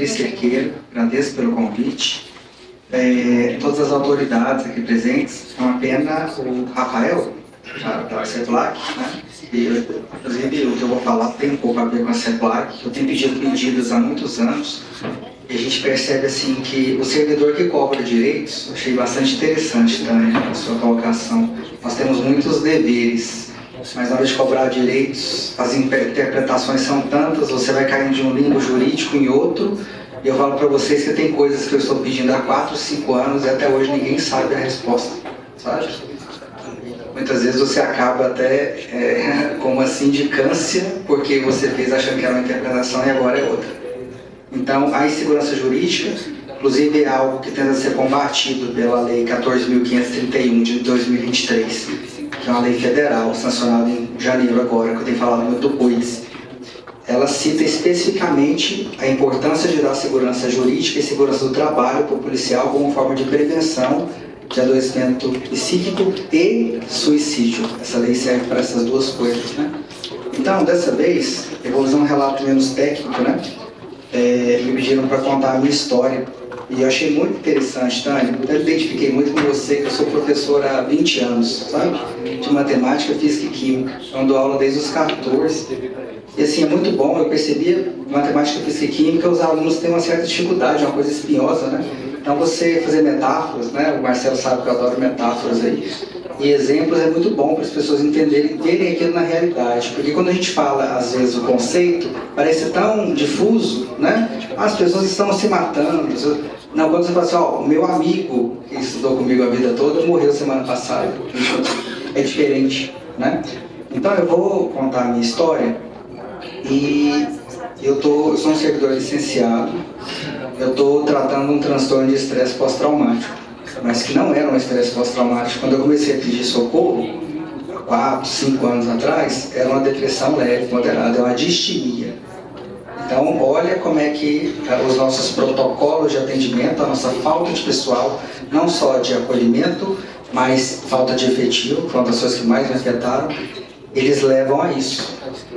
Luiz Cerqueira, agradeço pelo convite. Todas as autoridades aqui presentes, é uma pena o Rafael, da CEPLAC, né? Inclusive, o que eu vou falar tem um pouco a ver com a CEPLAC. Eu tenho pedido medidas há muitos anos e a gente percebe assim que o servidor que cobra direitos, eu achei bastante interessante também a sua colocação. Nós temos muitos deveres, mas na hora de cobrar direitos, as interpretações são tantas, você vai caindo de um limbo jurídico em outro. E eu falo para vocês que tem coisas que eu estou pedindo há 4, 5 anos e até hoje ninguém sabe a resposta, sabe? Muitas vezes você acaba até com uma sindicância, porque você fez achando que era uma interpretação e agora é outra. Então, a insegurança jurídica, inclusive, é algo que tenta ser combatido pela Lei 14.531 de 2023, que é uma lei federal, sancionada em janeiro agora, que eu tenho falado muito do índice. Ela cita especificamente a importância de dar segurança jurídica e segurança do trabalho para o policial como forma de prevenção de adoecimento psíquico e suicídio. Essa lei serve para essas duas coisas, né? Então, dessa vez, eu vou usar um relato menos técnico, né? Me pediram para contar a minha história. E eu achei muito interessante, Tânia. Eu identifiquei muito com você, que eu sou professora há 20 anos, sabe? De matemática, física e química. Eu dou aula desde os 14. E assim, é muito bom. Eu percebia, matemática, física e química, os alunos têm uma certa dificuldade, uma coisa espinhosa, né? Então você fazer metáforas, né? O Marcelo sabe que eu adoro metáforas aí. E exemplos é muito bom para as pessoas entenderem, verem aquilo na realidade. Porque quando a gente fala, às vezes, o conceito, parece tão difuso, né? As pessoas estão se matando. Não, quando você fala assim, ó, o meu amigo que estudou comigo a vida toda morreu semana passada. É diferente, né? Então eu vou contar a minha história e eu sou um servidor licenciado. Eu estou tratando um transtorno de estresse pós-traumático, mas que não era um estresse pós-traumático. Quando eu comecei a pedir socorro, 4, 5 anos atrás, era uma depressão leve, moderada, é uma distimia. Então, olha como é que os nossos protocolos de atendimento, a nossa falta de pessoal, não só de acolhimento, mas falta de efetivo, foram as coisas que mais me afetaram, eles levam a isso,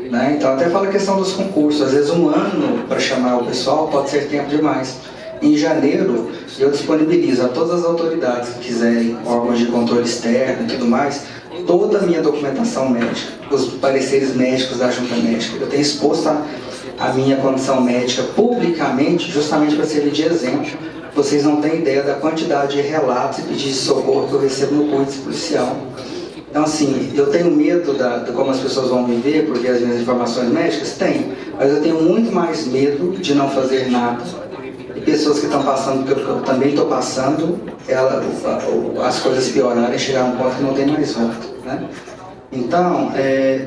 né? Então, até fala a questão dos concursos. Às vezes, um ano para chamar o pessoal pode ser tempo demais. Em janeiro, eu disponibilizo a todas as autoridades que quiserem, órgãos de controle externo e tudo mais, toda a minha documentação médica, os pareceres médicos da junta médica. Eu tenho exposto a minha condição médica publicamente, justamente para servir de exemplo. Vocês não têm ideia da quantidade de relatos e pedidos de socorro que eu recebo no CUIDS policial. Então, assim, eu tenho medo de como as pessoas vão me ver, porque as minhas informações médicas tenho, mas eu tenho muito mais medo de não fazer nada. E pessoas que estão passando, porque eu também estou passando, as coisas piorarem, chegar a um ponto que não tem mais volta, né? Então,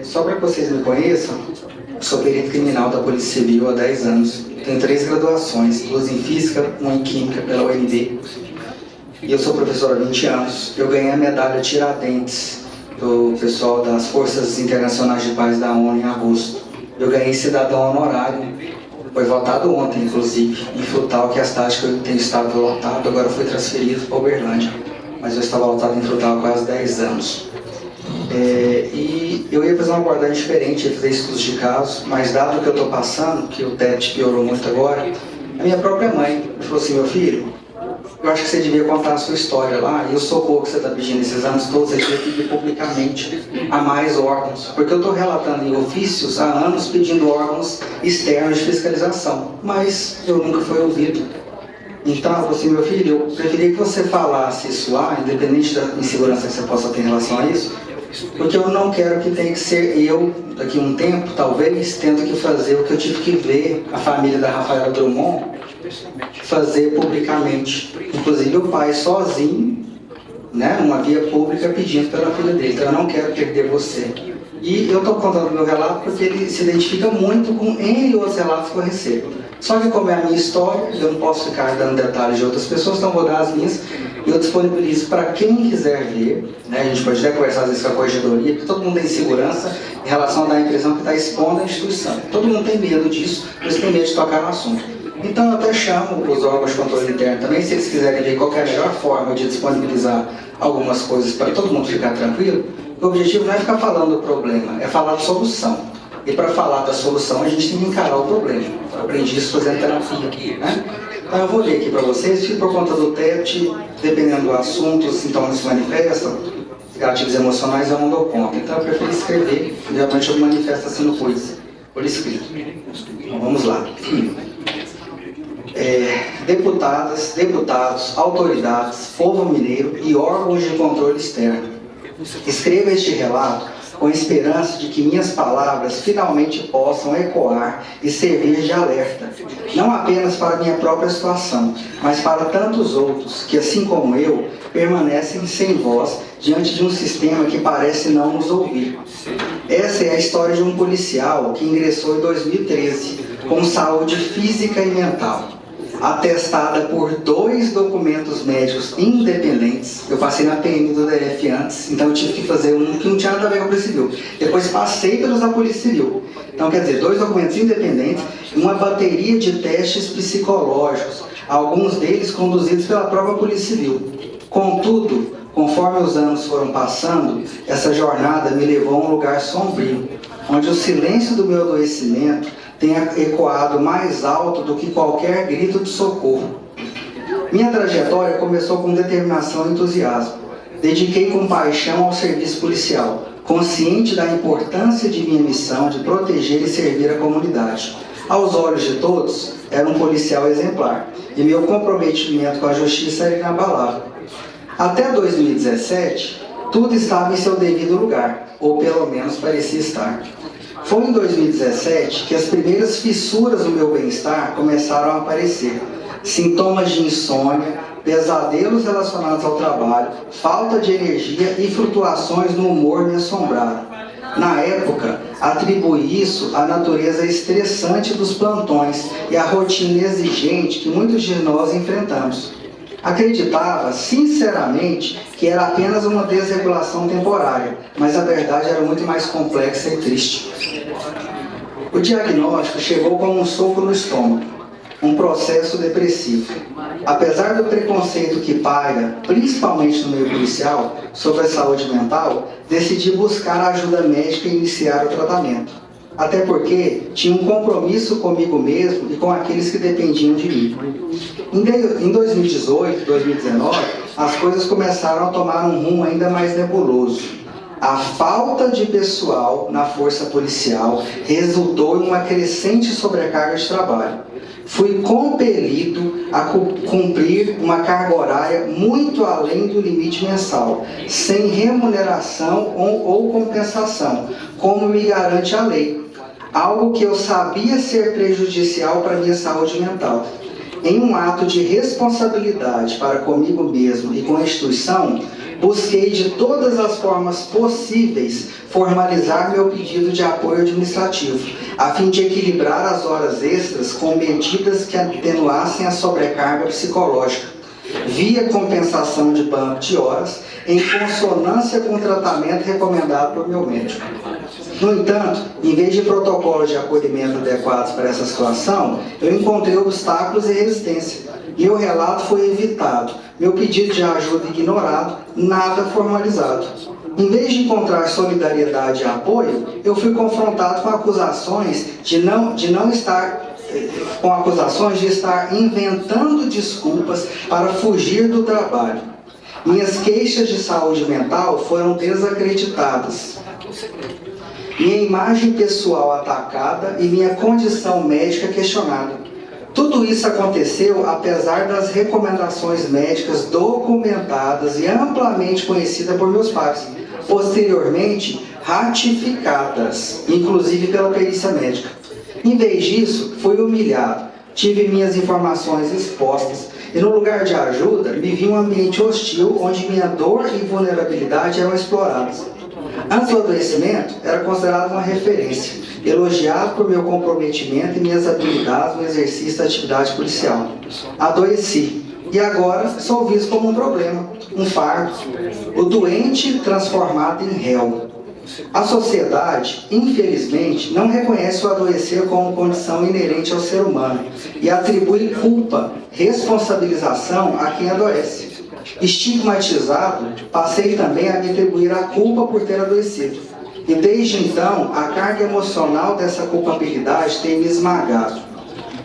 só para que vocês me conheçam, sou perito criminal da Polícia Civil há 10 anos. Tenho 3 graduações, 2 em Física, 1 em Química pela UNB. E eu sou professor há 20 anos. Eu ganhei a medalha Tiradentes do pessoal das Forças Internacionais de Paz da ONU em agosto. Eu ganhei cidadão honorário. Foi votado ontem, inclusive, em Frutal, que é a cidade que eu tenho estado lotado. Agora fui transferido para Uberlândia. Mas eu estava lotado em Frutal há quase 10 anos. E eu ia fazer uma abordagem diferente, ia fazer estudos de casos, mas dado o que eu estou passando, que o TET piorou muito agora, a minha própria mãe falou assim: meu filho, eu acho que você devia contar a sua história lá, e o socorro que você está pedindo esses anos todos, você devia pedir publicamente a mais órgãos, porque eu estou relatando em ofícios há anos pedindo órgãos externos de fiscalização, mas eu nunca fui ouvido. Então, eu falei assim: meu filho, eu preferia que você falasse isso lá, independente da insegurança que você possa ter em relação a isso, porque eu não quero que tenha que ser eu, daqui a um tempo, talvez, tendo que fazer o que eu tive que ver a família da Rafaela Drummond fazer publicamente. Inclusive o pai sozinho, né, numa via pública, pedindo pela filha dele. Então eu não quero perder você. E eu estou contando o meu relato porque ele se identifica muito com N outros relatos que eu recebo. Só que como é a minha história, eu não posso ficar dando detalhes de outras pessoas, então vou dar as minhas. E eu disponibilizo para quem quiser ver, né? A gente pode até conversar às vezes com a corregedoria, porque todo mundo tem segurança em relação a dar a impressão que está expondo a instituição. Todo mundo tem medo disso, eles têm medo de tocar no assunto. Então eu até chamo os órgãos de controle interno também, se eles quiserem ver qual é a melhor forma de disponibilizar algumas coisas para todo mundo ficar tranquilo. O objetivo não é ficar falando do problema, é falar de solução. E para falar da solução, a gente tem que encarar o problema. Eu aprendi isso fazendo terapia, né? Então eu vou ler aqui para vocês, que por conta do TET, dependendo do assunto, os sintomas se manifestam, gatilhos emocionais eu não dou conta. Então eu prefiro escrever, geralmente eu manifesto assim no coisa, por escrito. Então vamos lá. Deputadas, deputados, autoridades, povo mineiro e órgãos de controle externo. Escreva este relato com esperança de que minhas palavras finalmente possam ecoar e servir de alerta, não apenas para minha própria situação, mas para tantos outros que, assim como eu, permanecem sem voz diante de um sistema que parece não nos ouvir. Essa é a história de um policial que ingressou em 2013 com saúde física e mental, atestada por 2 documentos médicos independentes. Eu passei na PM do DF antes, então eu tive que fazer um que não tinha nada a ver com a Polícia Civil. Depois passei pelos da Polícia Civil. Então, quer dizer, 2 documentos independentes e uma bateria de testes psicológicos, alguns deles conduzidos pela própria Polícia Civil. Contudo, conforme os anos foram passando, essa jornada me levou a um lugar sombrio, onde o silêncio do meu adoecimento tenha ecoado mais alto do que qualquer grito de socorro. Minha trajetória começou com determinação e entusiasmo. Dediquei com paixão ao serviço policial, consciente da importância de minha missão de proteger e servir a comunidade. Aos olhos de todos, era um policial exemplar, e meu comprometimento com a justiça era inabalável. Até 2017, tudo estava em seu devido lugar, ou pelo menos parecia estar. Foi em 2017 que as primeiras fissuras no meu bem-estar começaram a aparecer. Sintomas de insônia, pesadelos relacionados ao trabalho, falta de energia e flutuações no humor me assombraram. Na época, atribuí isso à natureza estressante dos plantões e à rotina exigente que muitos de nós enfrentamos. Acreditava, sinceramente, que era apenas uma desregulação temporária, mas a verdade era muito mais complexa e triste. O diagnóstico chegou como um soco no estômago, um processo depressivo. Apesar do preconceito que paira, principalmente no meio policial, sobre a saúde mental, decidi buscar a ajuda médica e iniciar o tratamento. Até porque tinha um compromisso comigo mesmo e com aqueles que dependiam de mim. Em 2018, 2019, as coisas começaram a tomar um rumo ainda mais nebuloso. A falta de pessoal na força policial resultou em uma crescente sobrecarga de trabalho. Fui compelido a cumprir uma carga horária muito além do limite mensal, sem remuneração ou compensação, como me garante a lei. Algo que eu sabia ser prejudicial para a minha saúde mental. Em um ato de responsabilidade para comigo mesmo e com a instituição, busquei de todas as formas possíveis formalizar meu pedido de apoio administrativo, a fim de equilibrar as horas extras com medidas que atenuassem a sobrecarga psicológica, via compensação de banco de horas, em consonância com o tratamento recomendado por meu médico. No entanto, em vez de protocolos de acolhimento adequados para essa situação, eu encontrei obstáculos e resistência. Meu relato foi evitado, meu pedido de ajuda ignorado, nada formalizado. Em vez de encontrar solidariedade e apoio, eu fui confrontado com acusações de estar inventando desculpas para fugir do trabalho. Minhas queixas de saúde mental foram desacreditadas. Minha imagem pessoal atacada e minha condição médica questionada. Tudo isso aconteceu apesar das recomendações médicas documentadas e amplamente conhecidas por meus pais, posteriormente ratificadas, inclusive pela perícia médica. Em vez disso, fui humilhado, tive minhas informações expostas e no lugar de ajuda, me vi um ambiente hostil onde minha dor e vulnerabilidade eram exploradas. Antes do adoecimento, era considerado uma referência, elogiado por meu comprometimento e minhas habilidades no exercício da atividade policial. Adoeci, e agora sou visto como um problema, um fardo, o doente transformado em réu. A sociedade, infelizmente, não reconhece o adoecer como condição inerente ao ser humano e atribui culpa, responsabilização a quem adoece. Estigmatizado, passei também a me atribuir a culpa por ter adoecido. E desde então, a carga emocional dessa culpabilidade tem me esmagado.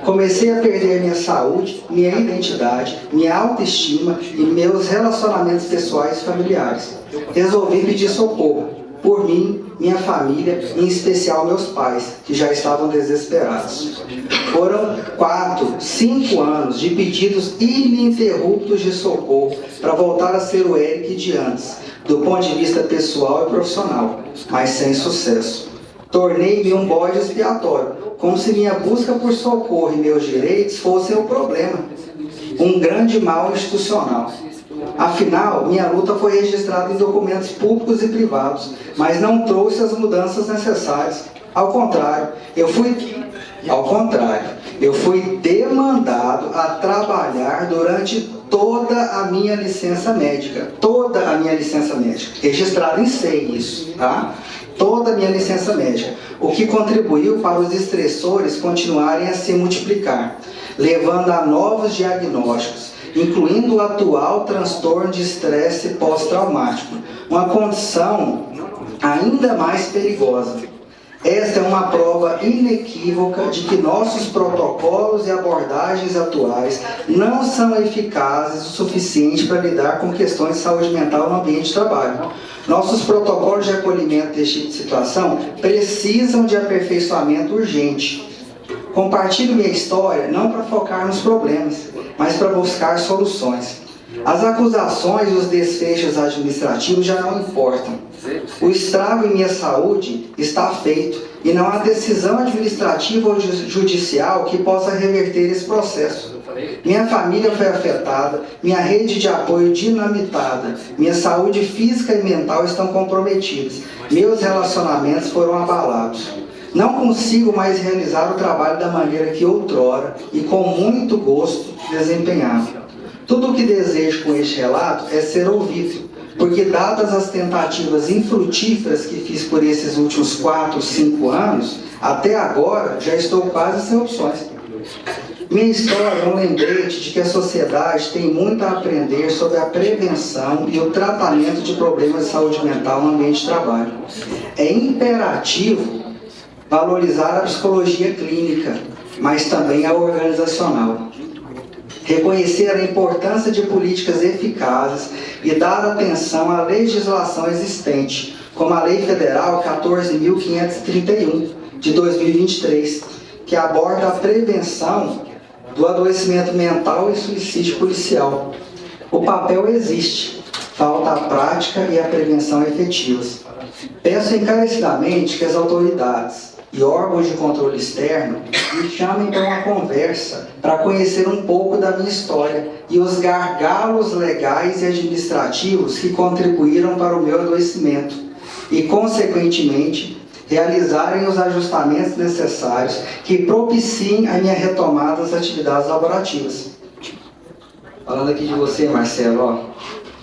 Comecei a perder minha saúde, minha identidade, minha autoestima e meus relacionamentos pessoais e familiares. Resolvi pedir socorro por mim, minha família, em especial meus pais, que já estavam desesperados. Foram 4, 5 anos de pedidos ininterruptos de socorro para voltar a ser o Eric de antes, do ponto de vista pessoal e profissional, mas sem sucesso. Tornei-me um bode expiatório, como se minha busca por socorro e meus direitos fossem o problema. Um grande mal institucional. Afinal, minha luta foi registrada em documentos públicos e privados, mas não trouxe as mudanças necessárias. Ao contrário, eu fui demandado a trabalhar durante toda a minha licença médica. Toda a minha licença médica. Registrado em SEI isso, tá? Toda a minha licença médica. O que contribuiu para os estressores continuarem a se multiplicar, levando a novos diagnósticos, incluindo o atual transtorno de estresse pós-traumático, uma condição ainda mais perigosa. Esta é uma prova inequívoca de que nossos protocolos e abordagens atuais não são eficazes o suficiente para lidar com questões de saúde mental no ambiente de trabalho. Nossos protocolos de acolhimento deste tipo de situação precisam de aperfeiçoamento urgente. Compartilho minha história não para focar nos problemas, mas para buscar soluções. As acusações e os desfechos administrativos já não importam. O estrago em minha saúde está feito e não há decisão administrativa ou judicial que possa reverter esse processo. Minha família foi afetada, minha rede de apoio dinamitada, minha saúde física e mental estão comprometidas, meus relacionamentos foram abalados. Não consigo mais realizar o trabalho da maneira que outrora e com muito gosto desempenhava. Tudo o que desejo com este relato é ser ouvido, porque dadas as tentativas infrutíferas que fiz por esses últimos 4, 5 anos, até agora já estou quase sem opções. Minha história é um lembrete de que a sociedade tem muito a aprender sobre a prevenção e o tratamento de problemas de saúde mental no ambiente de trabalho. É imperativo valorizar a psicologia clínica, mas também a organizacional. Reconhecer a importância de políticas eficazes e dar atenção à legislação existente, como a Lei Federal 14.531, de 2023, que aborda a prevenção do adoecimento mental e suicídio policial. O papel existe, falta a prática e a prevenção efetivas. Peço encarecidamente que as autoridades e órgãos de controle externo me chamem para uma conversa para conhecer um pouco da minha história e os gargalos legais e administrativos que contribuíram para o meu adoecimento e, consequentemente, realizarem os ajustamentos necessários que propiciem a minha retomada das atividades laborativas. Falando aqui de você, Marcelo, ó,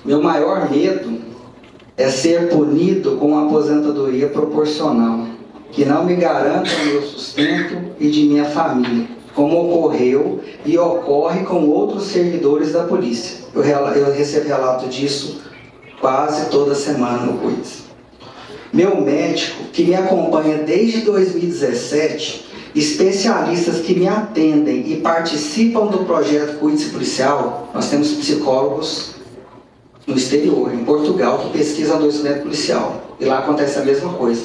meu maior medo é ser punido com uma aposentadoria proporcional, que não me garanta o meu sustento e de minha família, como ocorreu e ocorre com outros servidores da polícia. Eu recebo relato disso quase toda semana no CUIDS. Meu médico, que me acompanha desde 2017, especialistas que me atendem e participam do projeto CUIDS Policial, nós temos psicólogos no exterior, em Portugal, que pesquisam adoecimento policial, e lá acontece a mesma coisa.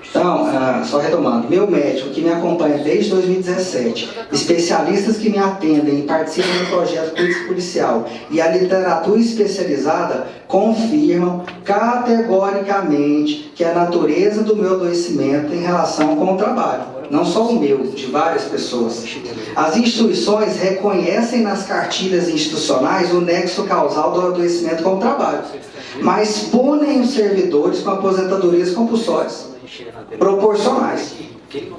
Então, só retomando, meu médico que me acompanha desde 2017, especialistas que me atendem e participam do projeto CUIDS Policial e a literatura especializada confirmam categoricamente que a natureza do meu adoecimento em relação com o trabalho, não só o meu, de várias pessoas. As instituições reconhecem nas cartilhas institucionais o nexo causal do adoecimento com o trabalho, mas punem os servidores com aposentadorias compulsórias proporcionais.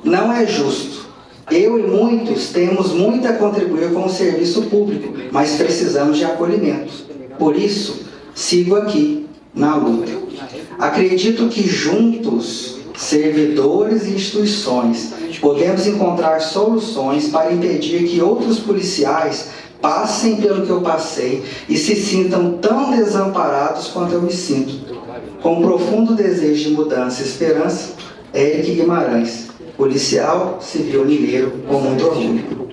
Não é justo. Eu e muitos temos muito a contribuir com o serviço público, mas precisamos de acolhimento. Por isso, sigo aqui na luta. Acredito que juntos, servidores e instituições, podemos encontrar soluções para impedir que outros policiais passem pelo que eu passei e se sintam tão desamparados quanto eu me sinto. Com um profundo desejo de mudança e esperança, Eric Guimarães, policial civil mineiro com muito orgulho.